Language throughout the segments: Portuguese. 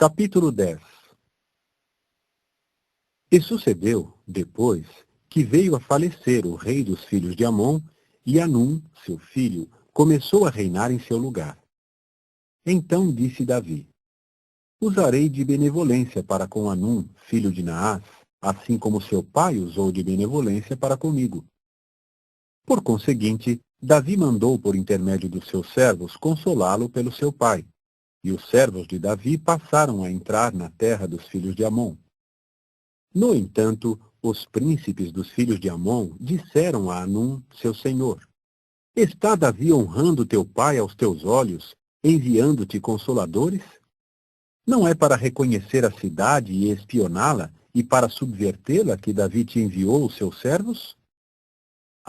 Capítulo 10. E sucedeu, depois, que veio a falecer o rei dos filhos de Amon, e Anum, seu filho, começou a reinar em seu lugar. Então disse Davi: Usarei de benevolência para com Anum, filho de Naás, assim como seu pai usou de benevolência para comigo. Por conseguinte, Davi mandou por intermédio dos seus servos consolá-lo pelo seu pai. E os servos de Davi passaram a entrar na terra dos filhos de Amon. No entanto, os príncipes dos filhos de Amon disseram a Anum, seu senhor: Está Davi honrando teu pai aos teus olhos, enviando-te consoladores? Não é para reconhecer a cidade e espioná-la, e para subvertê-la que Davi te enviou os seus servos?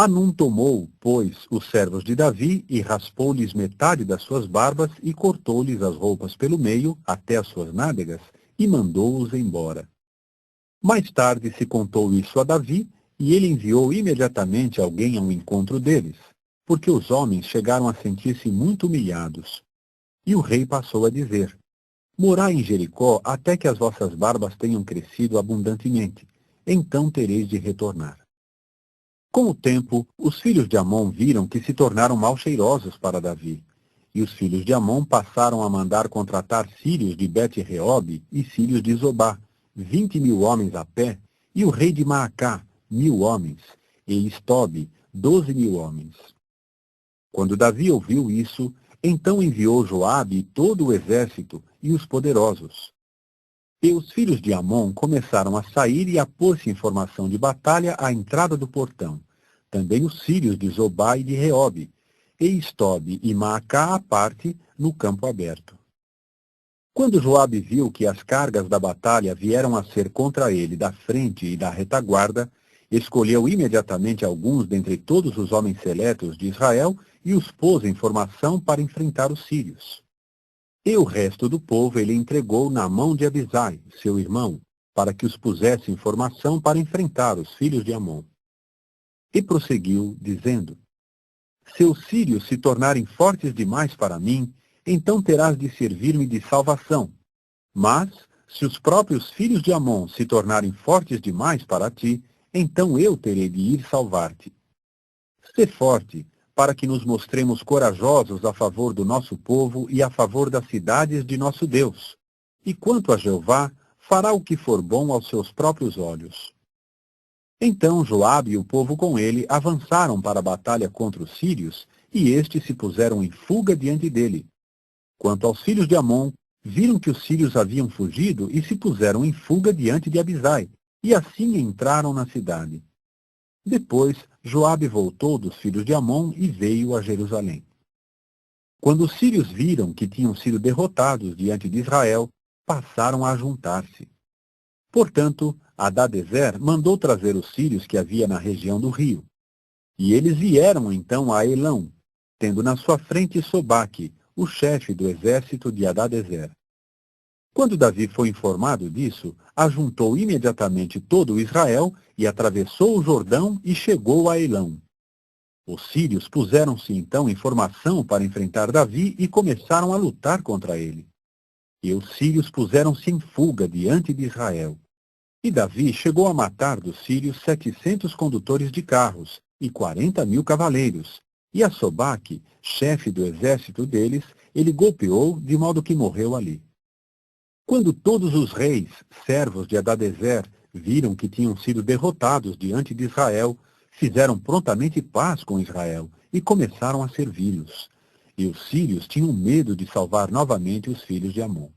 Anum tomou, pois, os servos de Davi e raspou-lhes metade das suas barbas e cortou-lhes as roupas pelo meio, até as suas nádegas, e mandou-os embora. Mais tarde se contou isso a Davi, e ele enviou imediatamente alguém ao encontro deles, porque os homens chegaram a sentir-se muito humilhados. E o rei passou a dizer: Morai em Jericó até que as vossas barbas tenham crescido abundantemente, então tereis de retornar. Com o tempo, os filhos de Amon viram que se tornaram mal cheirosos para Davi. E os filhos de Amon passaram a mandar contratar sírios de Bet-Reob e sírios de Zobá, 20.000 homens a pé, e o rei de Maacá, 1.000 homens, e Estobe, 12.000 homens. Quando Davi ouviu isso, então enviou Joabe e todo o exército e os poderosos. E os filhos de Amon começaram a sair e a pôr-se em formação de batalha à entrada do portão. Também os sírios de Zobá e de Reob, e Estobe e Maacá à parte, no campo aberto. Quando Joabe viu que as cargas da batalha vieram a ser contra ele da frente e da retaguarda, escolheu imediatamente alguns dentre todos os homens seletos de Israel e os pôs em formação para enfrentar os sírios. E o resto do povo ele entregou na mão de Abisai, seu irmão, para que os pusesse em formação para enfrentar os filhos de Amon. E prosseguiu, dizendo: Se os sírios se tornarem fortes demais para mim, então terás de servir-me de salvação. Mas, se os próprios filhos de Amon se tornarem fortes demais para ti, então eu terei de ir salvar-te. Sê forte, para que nos mostremos corajosos a favor do nosso povo e a favor das cidades de nosso Deus. E quanto a Jeová, fará o que for bom aos seus próprios olhos. Então Joabe e o povo com ele avançaram para a batalha contra os sírios, e estes se puseram em fuga diante dele. Quanto aos filhos de Amon, viram que os sírios haviam fugido e se puseram em fuga diante de Abisai, e assim entraram na cidade. Depois, Joabe voltou dos filhos de Amon e veio a Jerusalém. Quando os sírios viram que tinham sido derrotados diante de Israel, passaram a juntar-se. Portanto, Hadadezer mandou trazer os sírios que havia na região do rio. E eles vieram então a Elão, tendo na sua frente Sobaque, o chefe do exército de Hadadezer. Quando Davi foi informado disso, ajuntou imediatamente todo o Israel e atravessou o Jordão e chegou a Elão. Os sírios puseram-se então em formação para enfrentar Davi e começaram a lutar contra ele. E os sírios puseram-se em fuga diante de Israel. E Davi chegou a matar dos sírios 700 condutores de carros e 40.000 cavaleiros. E a Sobaque, chefe do exército deles, ele golpeou de modo que morreu ali. Quando todos os reis, servos de Hadadezer, viram que tinham sido derrotados diante de Israel, fizeram prontamente paz com Israel e começaram a servi-los. E os sírios tinham medo de salvar novamente os filhos de Amon.